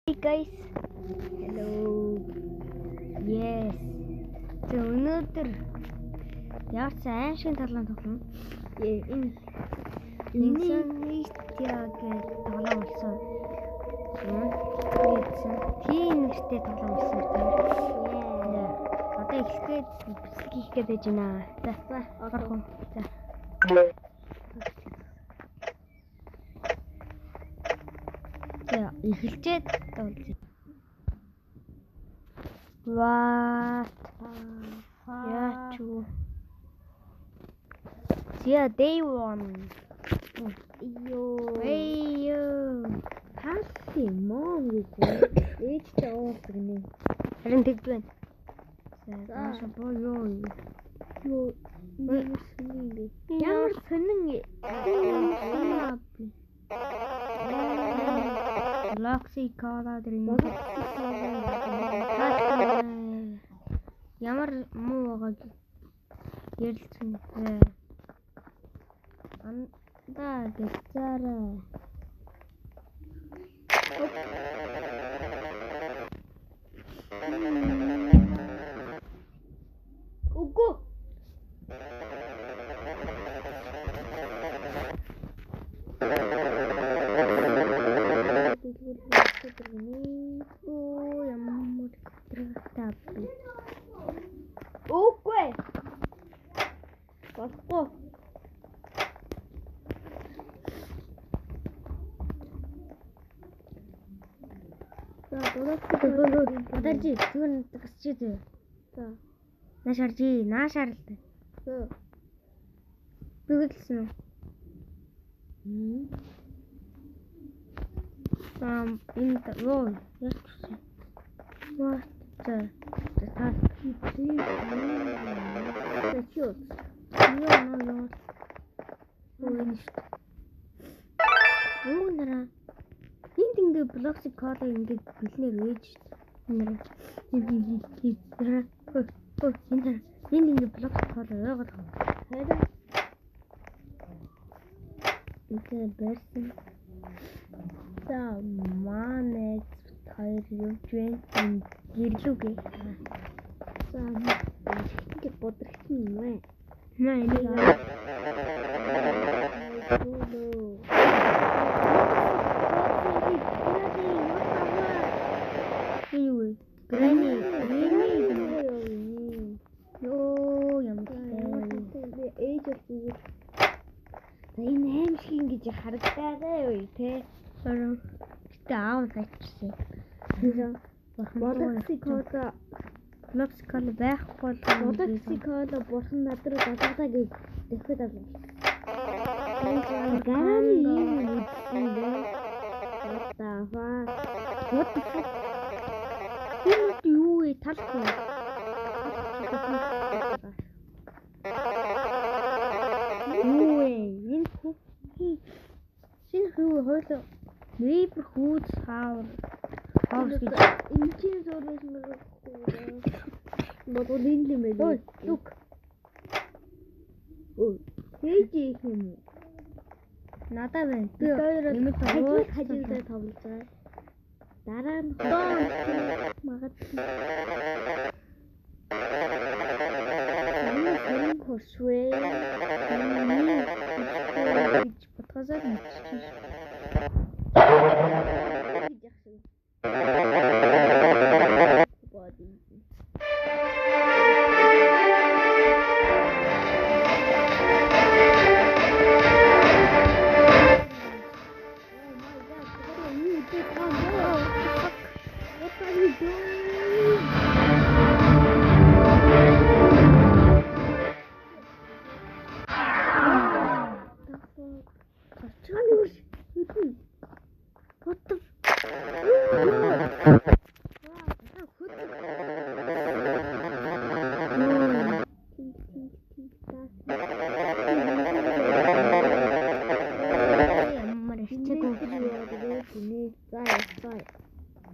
Hey guys. Hello. Yes. Өнөөдөр ямар ч аимшиг тоглоом тоглоно. Энэ Insomnia гэж тоглоом болсон. Тийм нэртэй тоглоом болсон байна. Одоо эхлээд бичлэг хийх гээд байна. За, орох уу. За. За, эхэлчихэд тоглоё. What? Яачуу. Yeah, day one. Ayyo. Хаалт мом гэж ээжтэй уусдаг нэ. Харин тэгвэн. За, боо ёо. Ямар сонин Локси кола дрин. Ямар муу байгааг ярилцсан. Андаа гэцаараа. Үгүй. Ямар трактап. Үгүй. Болохгүй. За, подожди, зүгээр тасчих зөө. За. Нааш харалтай. За. Бүгэлсэн үү? Энэ роо яах вэ? What? За. Тэчүүд. Ёо. Юу нэрэ? Энд ингээ блокси кода ингээ бэлнээр ээж нэрэ. Энд ингээ блокси кода яагаад хайраа. ингээ барьсан. За манайд хоёр явж байна. Гэрлүүгээ. За ингээ бодрох юм байна. Наа энийг Грани ёо ямар ээж бол энэ аимшиг ингэж харагдаад юу те. Гэтэ аав хайчихсан. Блокскол байхгүй Блокскол бурхан надруу дадагдаа гэж дэхэд авах. Гарааны юм үзсэн дээ. What the fuck? Энэ юу вэ? Талхгүй. Юу вэ? Энэ хүү? Шинэ хүү хойлоо. Нейбер хүүд хаавар. Хаавар гэж. Энэ чинь зурвас мөрөх хүү. Бодвол энэ юм байл. Ой, зүг. Ой, хийж их юм. Надаа байна. Би хоёроо хажуудаа тоглоцоо. Дараа нь магадгүй. Энэ хошвээ. Гэж бодгоосоо мэдчихсэн.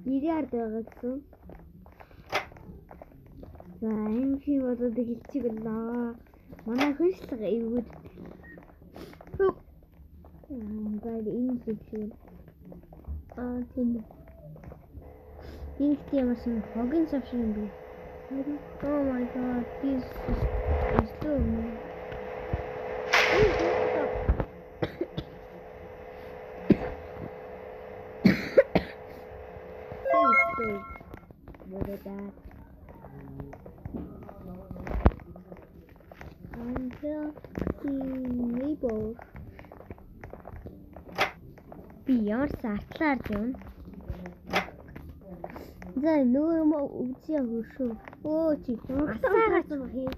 Ирээд байгаа гэсэн. За, энэ чи бодоод хэлчихлээ. Манай хөршлөг эвгүүд. За, энэ хэлчихвэл. Тийм. Инх ямар сон хогийн сав шиг юм бэ? Oh my god, this is so mean. Look at that. Unhealthy neighbors. Би ямар ч артлаар юм. За нөгөө юм үзье хөөшөө. Өө чи асаагаад юм хээ.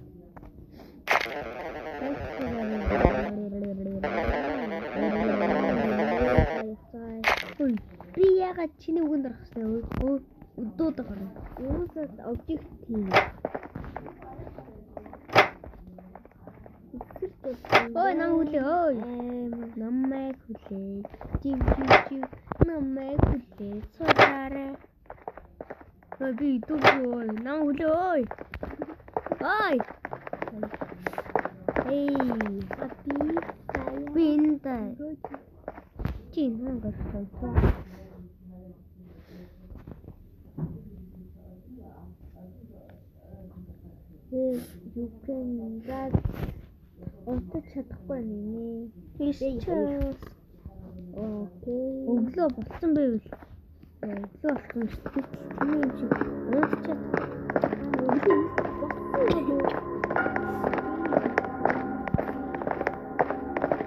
Ой, би ягаад чиний үгэнд орох вэ? Өдөөд гарна. Юусаас обжект тийм. Ой, нам хүлээ. Ой. Намайг хүлээ. Жив. Намайг хүлээ. Суудаарай. Ой, би дүүгөө. Нам хүлээ. Ой. Ой. Эй, хаппи. Би энэ. Чи нэг гоо. You can that онцож чадахгүй нэ. Окей. Өглөө болсон байвал. Өглөө болсон шүү дээ. Тийм юм шиг онцож чадахгүй. Өглөө болсон.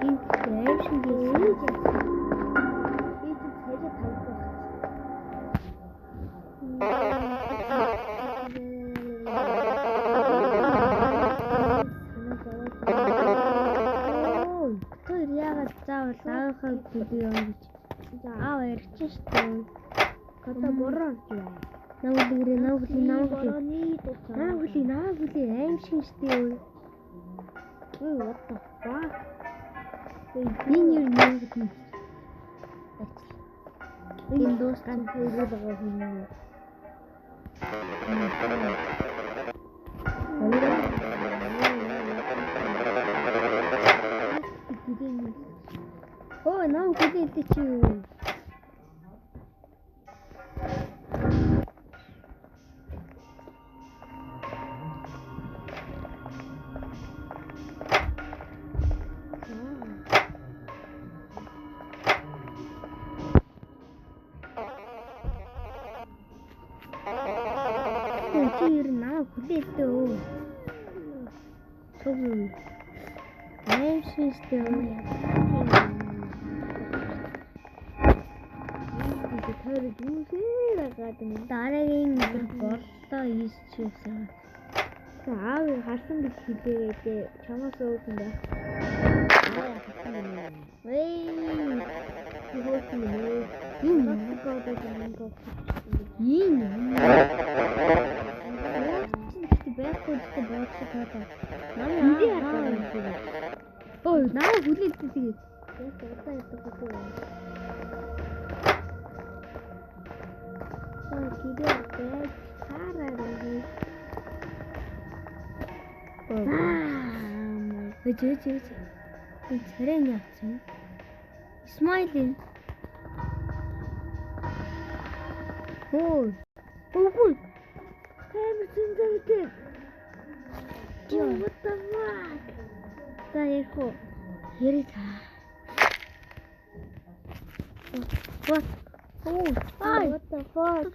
Энэ яг шиг юм. Заавал би юм гэж. Ярьчих шүү. Ката бороо гэж. Наагүли аим шиг шүү. What the fuck? Энэ юм гэж. Энэ доос ган хэлээд байгаа юм. Ой, нам куда-то чего? Нам куда-то. Что? Ай, шестой. Дараагийн боллоо ийсчихсэн. Аав харсан гэж хэлээгээ чамаас уусан байх. Ой, наа хүлээдээ тэгээд. Яг удаа ятдаг үү. Кидээ хараарай. Өчөө. Би царай яатсан. Смайлин. Ой. Хэмсэн зэвтэй. What the fuck? За яхоо. Ярита. What? Oh, what the fuck?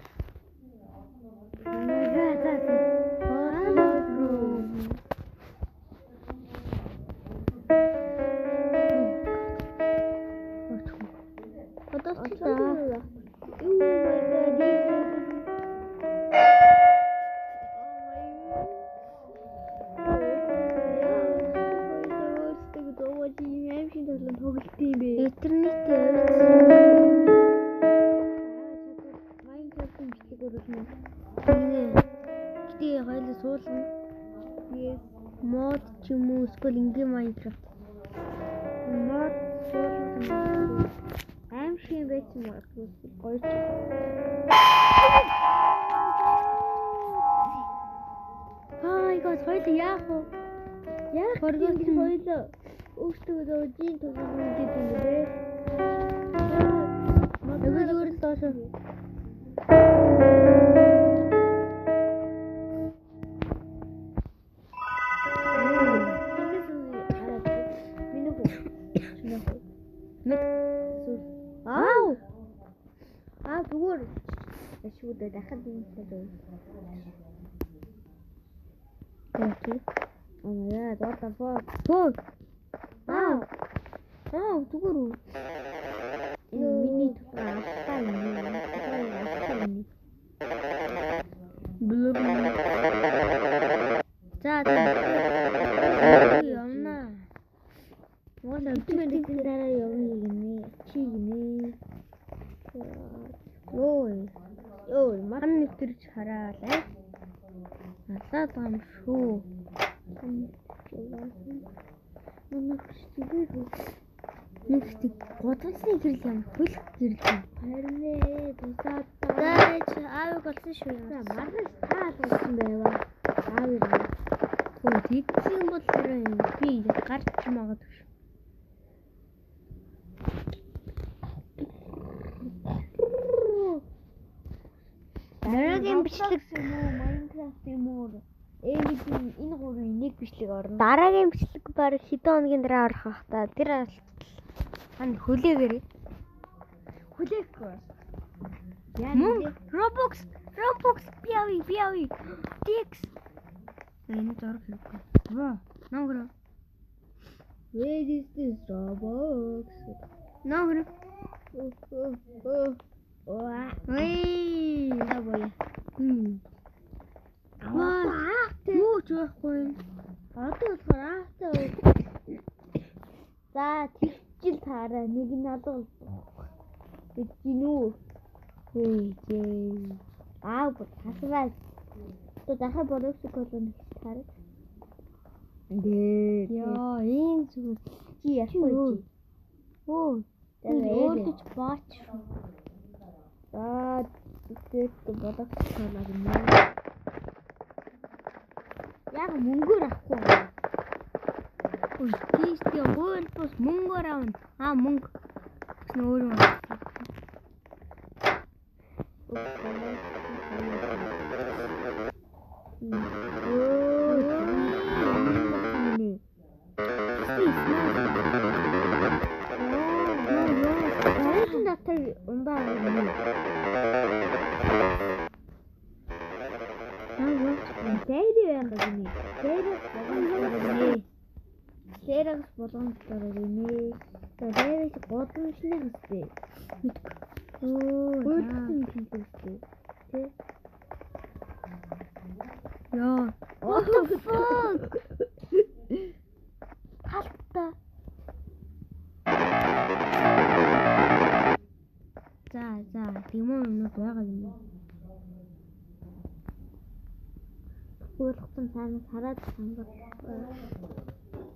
Мод ч юм уу эсвэл ингийн Minecraft. Мод аим шиг байж магадгүй гоё ч. Хай гоо хоёул яах вэ? Яах гэж хоёул өөртөө зөөжин төлөв гэдэг юм бэ? Мод зүгээр л доошоо. зүгээр шүүдээ дахиад юм хэлээ. Окей. Яа, дота фоо. Зүгээр үү. Миний тухай астай юм. Блэм. За явна. Моон өдөртийн дараа явна гинэ. Чи гинэ. Ой, Ман нэвтэрч хараалаа. Алаад байгаа юм шүү. манай хүчтэйгээр Нэгт годамсны гэрэл юм хөлөх гэрэл юм. харин ээ тусаад Даач аавыг олсон шүү. маргаш таал болсон байваа. Аавыг Хөө тэгсэн бол би гарч магадгүй шүү. Дараагийн бичлэг юм уу? Майнкрафт юм уу? Энэ гурвын нэг бичлэг орно. Дараагийн бичлэг баг хэдэн хоногийн дараа орох бах та. Тэр хан хүлээгээрээ. Хүлээхгүй. Мөн Roblox би авъя. Tix. Энэ зураг хийхгүй. Ногро. Where is this Roblox? Ногро. Ой. Авъя. Юу ч байхгүй. Одоо болохоор аахтай. За тэгчил таараа нэг нь алга. Тэгинүү. Хасраа. То дахиад борооч колон таараа. Яа, ийм зүгээр. Чи яахгүй. Өөрөж баач. За тэгт бодох талаар юм. Яг мөнгөөр авахгүй. Тийштэй өөр бус мөнгөөр авна. Мөнгө. Гэсэн өөрөө авах. Лерэгс болгоомжтой гинэ. Лерэгс годомжны хэвчээ. Өөртөө хэлдэг. Тэ. Яа. What the fuck? Халтаа. За, тийм юмнууд байгаа юм. Өөртөө цаанаас хараад самбар.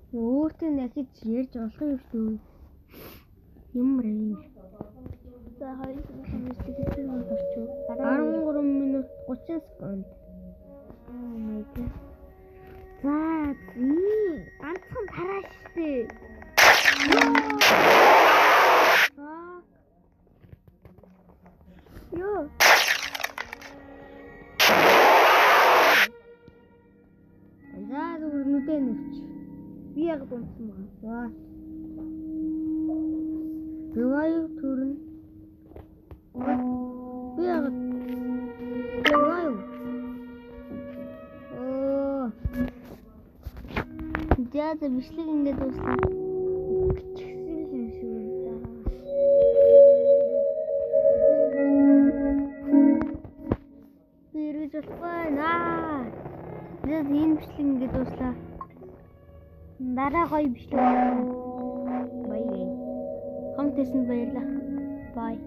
Өөртөө дахиж ярьж болох юм шүү. Ямар юм. За 2 минут хэсэг орчих. 13 минут 30 секунд. Oh my god. За, ганцхан тараа штэ. Ёо. За, зүгээр нүдэн нэвч. Би яг дунсан байгаа. Ревайв төрн. Би яг ревайв. Яа, бичлэг ингээд дуусна. Гिचсэн юм шиг байна. Ирж байна. Яа, энэ бичлэг ингээд дуслаа. Дараа гоё бичлэг. Баяр. Хамт ирсэнд баярлалаа. Bye.